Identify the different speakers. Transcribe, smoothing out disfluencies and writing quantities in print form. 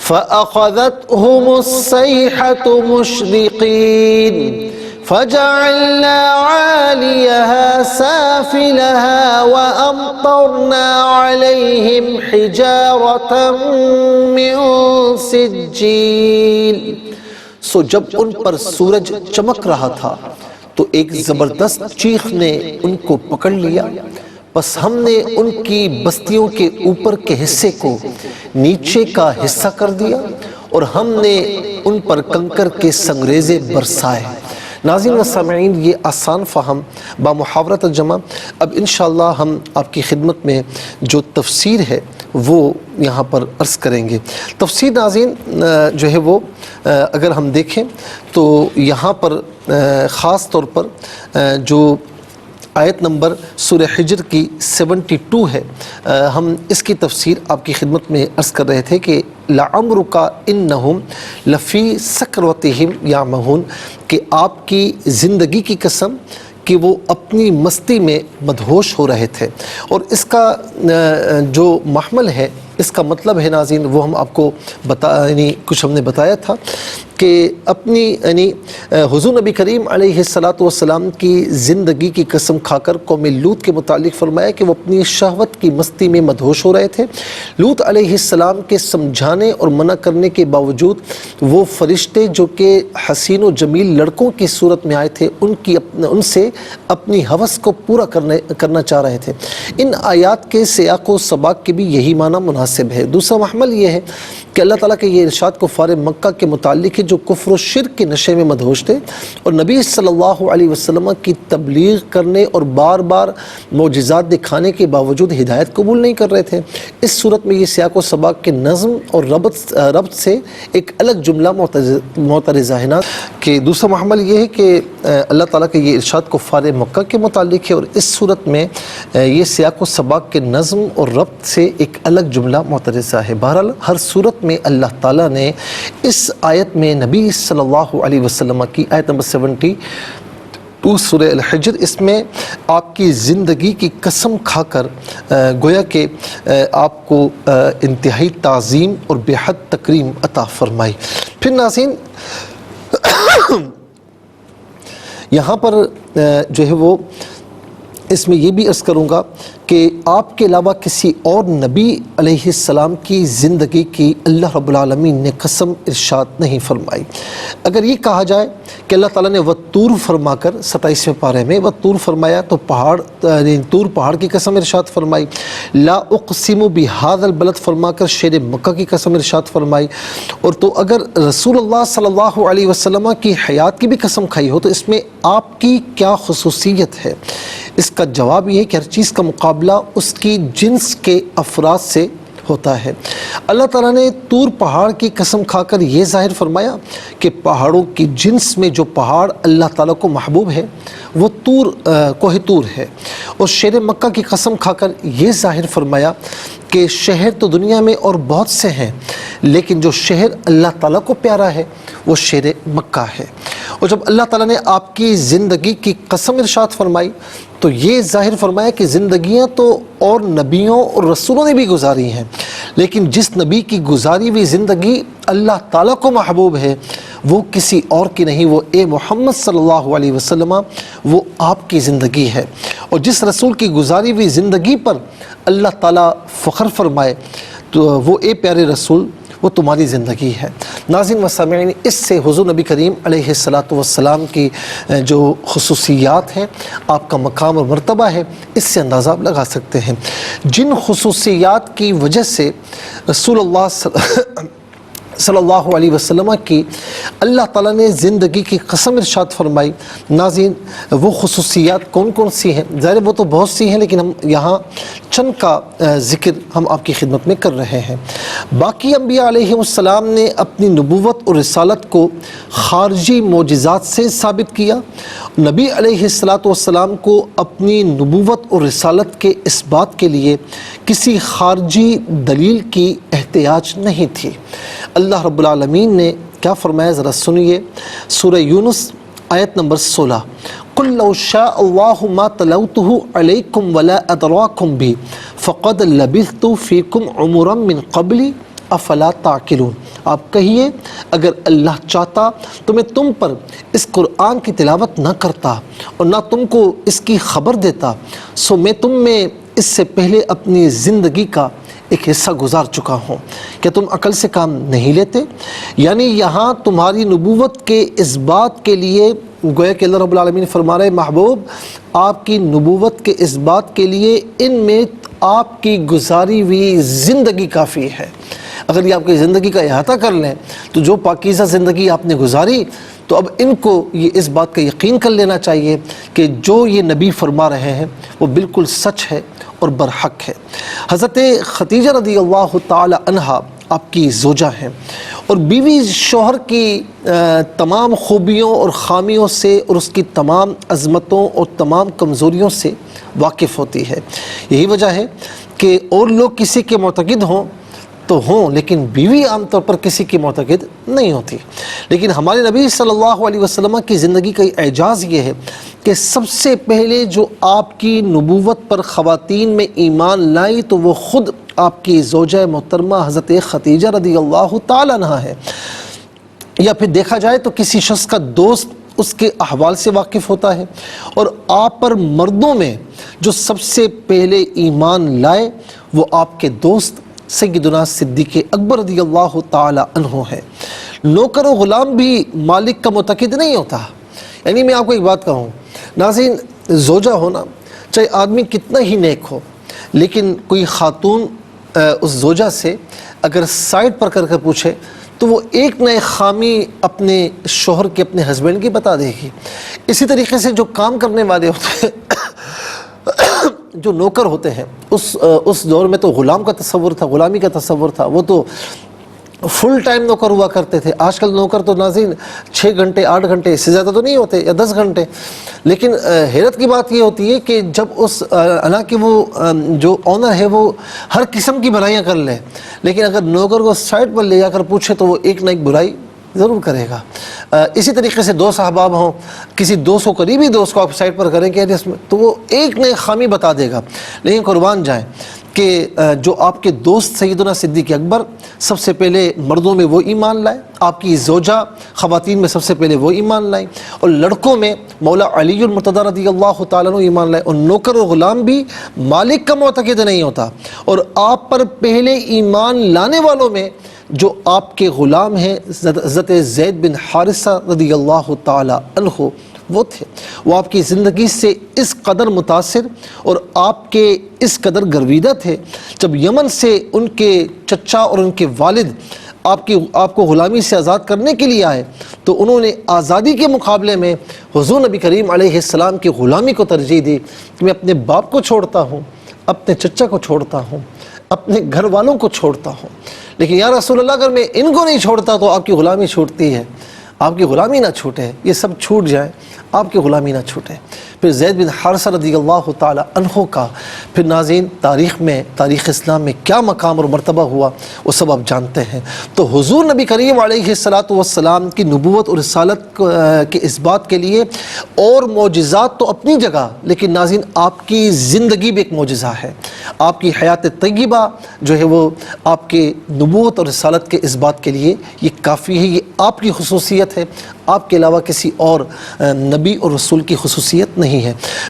Speaker 1: فأخذتهم الصيحة مشرقين فجعلنا عاليها سافلها وأمطرنا عليهم حجارة من سجيل. جب ان پر سورج چمک رہا تھا تو ایک زبردست چیخ نے ان کو پکڑ لیا، بس ہم نے ان کی بستیوں کے اوپر کے حصے کو نیچے کا حصہ کر دیا اور ہم نے ان پر کنکر کے سنگریزے برسائے. ناظرین و سامعین، یہ آسان فہم با محاورۃ الجمع. اب انشاءاللہ ہم آپ کی خدمت میں جو تفسیر ہے وہ یہاں پر عرض کریں گے. تفسیر ناظرین جو ہے وہ اگر ہم دیکھیں تو یہاں پر خاص طور پر جو آیت نمبر سورہ حجر کی 72 ہے، ہم اس کی تفسیر آپ کی خدمت میں عرض کر رہے تھے کہ لَعَمْرُكَ إِنَّهُمْ لَفِي سَكْرَتِهِمْ يَعْمَهُونَ، کہ آپ کی زندگی کی قسم کہ وہ اپنی مستی میں مدہوش ہو رہے تھے. اور اس کا جو محمل ہے، اس کا مطلب ہے ناظرین وہ ہم آپ کو کچھ ہم نے بتایا تھا کہ اپنی حضور نبی کریم علیہ السلام کی زندگی کی قسم کھا کر قوم لوط کے متعلق فرمایا کہ وہ اپنی شہوت کی مستی میں مدہوش ہو رہے تھے. لوط علیہ السلام کے سمجھانے اور منع کرنے کے باوجود وہ فرشتے جو کہ حسین و جمیل لڑکوں کی صورت میں آئے تھے ان سے اپنی ہوس کو پورا کرنا چاہ رہے تھے. ان آیات کے سیاق و سباق کے بھی یہی معنی مناسب ہے. دوسرا محمل یہ ہے کہ اللہ تعالیٰ کے یہ ارشاد کفار مکہ کے متعلق ہے جو کفر و شرک کے نشے میں مدہوش تھے اور نبی صلی اللہ علیہ وسلم کی تبلیغ کرنے اور بار بار معجزات دکھانے کے باوجود ہدایت قبول نہیں کر رہے تھے. اس صورت میں یہ سیاق و سباق کے نظم اور ربط سے ایک الگ جملہ معترضہ ہے. کہ دوسرا محمل یہ ہے کہ اللہ تعالیٰ کے یہ ارشاد کفار مکہ کے متعلق ہے اور اس صورت میں یہ سیاق و سباق کے نظم اور ربط سے ایک الگ جملہ معترضہ ہے. بہرحال ہر صورت میں اللہ تعالیٰ نے اس آیت میں نبی صلی اللہ علیہ وسلم کی آیت نمبر 72 سورہ الحجر، اس میں آپ کی زندگی کی قسم کھا کر گویا کہ آپ کو انتہائی تعظیم اور بے حد تکریم عطا فرمائی. پھر ناظرین یہاں پر جو ہے وہ اس میں یہ بھی عرض کروں گا کہ آپ کے علاوہ کسی اور نبی علیہ السلام کی زندگی کی اللہ رب العالمین نے قسم ارشاد نہیں فرمائی. اگر یہ کہا جائے کہ اللہ تعالیٰ نے وَالطُّورِ فرما کر 27ویں پارے میں وَالطُّورِ فرمایا تو طور پہاڑ کی قسم ارشاد فرمائی، لا اقسم بہذا البلد فرما کر شہر مکہ کی قسم ارشاد فرمائی. اور تو اگر رسول اللہ صلی اللہ علیہ وسلم کی حیات کی بھی قسم کھائی ہو تو اس میں آپ کی کیا خصوصیت ہے؟ اس کا جواب یہ ہے کہ ہر چیز کا مقابلہ اس کی جنس کے افراد سے ہوتا ہے. اللہ تعالیٰ نے طور پہاڑ کی قسم کھا کر یہ ظاہر فرمایا کہ پہاڑوں کی جنس میں جو پہاڑ اللہ تعالیٰ کو محبوب ہے وہ کوہ طور ہے. اور شہر مکہ کی قسم کھا کر یہ ظاہر فرمایا کہ شہر تو دنیا میں اور بہت سے ہیں لیکن جو شہر اللہ تعالیٰ کو پیارا ہے وہ شہر مکہ ہے. اور جب اللہ تعالیٰ نے آپ کی زندگی کی قسم ارشاد فرمائی تو یہ ظاہر فرمایا کہ زندگیاں تو اور نبیوں اور رسولوں نے بھی گزاری ہیں لیکن جس نبی کی گزاری ہوئی زندگی اللہ تعالیٰ کو محبوب ہے وہ کسی اور کی نہیں، وہ اے محمد صلی اللہ علیہ وسلم وہ آپ کی زندگی ہے. اور جس رسول کی گزاری ہوئی زندگی پر اللہ تعالیٰ فخر فرمائے تو وہ اے پیارے رسول وہ تمہاری زندگی ہے. ناظرین و سامعین، اس سے حضور نبی کریم علیہ السلام کی جو خصوصیات ہیں، آپ کا مقام اور مرتبہ ہے، اس سے اندازہ آپ لگا سکتے ہیں. جن خصوصیات کی وجہ سے رسول اللہ صلی اللہ علیہ وسلم کی اللہ تعالیٰ نے زندگی کی قسم ارشاد فرمائی، ناظرین وہ خصوصیات کون کون سی ہیں؟ ظاہر وہ تو بہت سی ہیں لیکن ہم یہاں چند کا ذکر ہم آپ کی خدمت میں کر رہے ہیں. باقی انبیاء علیہ السلام نے اپنی نبوت اور رسالت کو خارجی معجزات سے ثابت کیا. نبی علیہ السلام کو اپنی نبوت اور رسالت کے اثبات کے لیے کسی خارجی دلیل کی احتیاج نہیں تھی. اللہ رب العالمین نے کیا فرمایا ذرا سنیے، سورہ یونس آیت نمبر 16، قُلْ لَوْ شَاءَ اللَّهُ مَا تَلَوْتُهُ عَلَيْكُمْ وَلَا أَدْرَاكُمْ بِهِ فَقَدْ لَبِثْتُ فِيكُمْ عُمُرًا مِّن قَبْلِ أَفَلَا تَعْقِلُونَ. آپ کہیے اگر اللہ چاہتا تو میں تم پر اس قرآن کی تلاوت نہ کرتا اور نہ تم کو اس کی خبر دیتا، سو میں تم میں اس سے پہلے اپنی زندگی کا ایک حصہ گزار چکا ہوں، کیا تم عقل سے کام نہیں لیتے؟ یعنی یہاں تمہاری نبوت کے اس بات کے لیے گویا کہ اللہ رب العالمین فرما رہے محبوب آپ کی نبوت کے اس بات کے لیے ان میں آپ کی گزاری ہوئی زندگی کافی ہے۔ اگر یہ آپ کی زندگی کا احاطہ کر لیں تو جو پاکیزہ زندگی آپ نے گزاری، تو اب ان کو یہ اس بات کا یقین کر لینا چاہیے کہ جو یہ نبی فرما رہے ہیں وہ بالکل سچ ہے اور برحق ہے۔ حضرت خدیجہ رضی اللہ تعالی عنہا آپ کی زوجہ ہیں اور بیوی شوہر کی تمام خوبیوں اور خامیوں سے اور اس کی تمام عظمتوں اور تمام کمزوریوں سے واقف ہوتی ہے۔ یہی وجہ ہے کہ اور لوگ کسی کے معتقد ہوں تو ہوں، لیکن بیوی عام طور پر کسی کی معتقد نہیں ہوتی۔ لیکن ہمارے نبی صلی اللہ علیہ وسلم کی زندگی کا اعجاز یہ ہے کہ سب سے پہلے جو آپ کی نبوت پر خواتین میں ایمان لائی تو وہ خود آپ کی زوجہ محترمہ حضرت خدیجہ رضی اللہ تعالیٰ عنہا ہے۔ یا پھر دیکھا جائے تو کسی شخص کا دوست اس کے احوال سے واقف ہوتا ہے، اور آپ پر مردوں میں جو سب سے پہلے ایمان لائے وہ آپ کے دوست سیدنا صدیق اکبر رضی اللہ تعالی عنہ ہے۔ نوکر و غلام بھی مالک کا معتقد نہیں ہوتا۔ یعنی میں آپ کو ایک بات کہوں ناظرین، زوجہ ہونا چاہے آدمی کتنا ہی نیک ہو، لیکن کوئی خاتون اس زوجہ سے اگر سائڈ پر کر پوچھے تو وہ ایک نئے خامی اپنے شوہر کے اپنے ہسبینڈ کی بتا دے گی۔ اسی طریقے سے جو کام کرنے والے ہوتے ہیں جو نوکر ہوتے ہیں، اس دور میں تو غلام کا تصور تھا، غلامی کا تصور تھا، وہ تو فل ٹائم نوکر ہوا کرتے تھے۔ آج کل نوکر تو ناظرین 6 گھنٹے 8 گھنٹے اس سے زیادہ تو نہیں ہوتے، یا 10 گھنٹے۔ لیکن حیرت کی بات یہ ہوتی ہے کہ جب حالانکہ وہ جو آنر ہے وہ ہر قسم کی برائیاں کر لے، لیکن اگر نوکر کو سائڈ پر لے جا کر پوچھے تو وہ ایک نہ ایک برائی ضرور کرے گا۔ اسی طریقے سے دوست احباب ہوں، کسی دوست کو قریبی دوست کو آپ سائڈ پر کریں کہ جس میں تو وہ ایک نئے خامی بتا دے گا۔ لیکن قربان جائیں کہ جو آپ کے دوست سیدنا صدیق اکبر سب سے پہلے مردوں میں وہ ایمان لائے، آپ کی زوجہ خواتین میں سب سے پہلے وہ ایمان لائیں، اور لڑکوں میں مولا علی المرتضیٰ رضی اللہ تعالیٰ عنہ ایمان لائے، اور نوکر و غلام بھی مالک کا معتقد نہیں ہوتا۔ اور آپ پر پہلے ایمان لانے والوں میں جو آپ کے غلام ہیں حضرت زید بن حارثہ رضی اللہ تعالی عنہ وہ تھے۔ وہ آپ کی زندگی سے اس قدر متاثر اور آپ کے اس قدر گرویدہ تھے، جب یمن سے ان کے چچا اور ان کے والد آپ کو غلامی سے آزاد کرنے کے لیے آئے تو انہوں نے آزادی کے مقابلے میں حضور نبی کریم علیہ السلام کی غلامی کو ترجیح دی کہ میں اپنے باپ کو چھوڑتا ہوں، اپنے چچا کو چھوڑتا ہوں، اپنے گھر والوں کو چھوڑتا ہوں، لیکن یا رسول اللہ اگر میں ان کو نہیں چھوڑتا تو آپ کی غلامی چھوٹتی ہے۔ آپ کی غلامی نہ چھوٹے، یہ سب چھوٹ جائیں، آپ کی غلامی نہ چھوٹے۔ پھر زید بن حارثہ رضی اللہ تعالی عنہ کا پھر ناظرین تاریخ اسلام میں کیا مقام اور مرتبہ ہوا وہ سب آپ جانتے ہیں۔ تو حضور نبی کریم علیہ السلام کی نبوت اور رسالت کے اس بات کے لیے اور معجزات تو اپنی جگہ، لیکن ناظرین آپ کی زندگی بھی ایک معجزہ ہے۔ آپ کی حیات طیبہ جو ہے وہ آپ کے نبوت اور رسالت کے اس بات کے لیے یہ کافی ہے، یہ آپ کی خصوصیت ہے، آپ کے علاوہ کسی اور نبی اور رسول کی خصوصیت نہیں ہے۔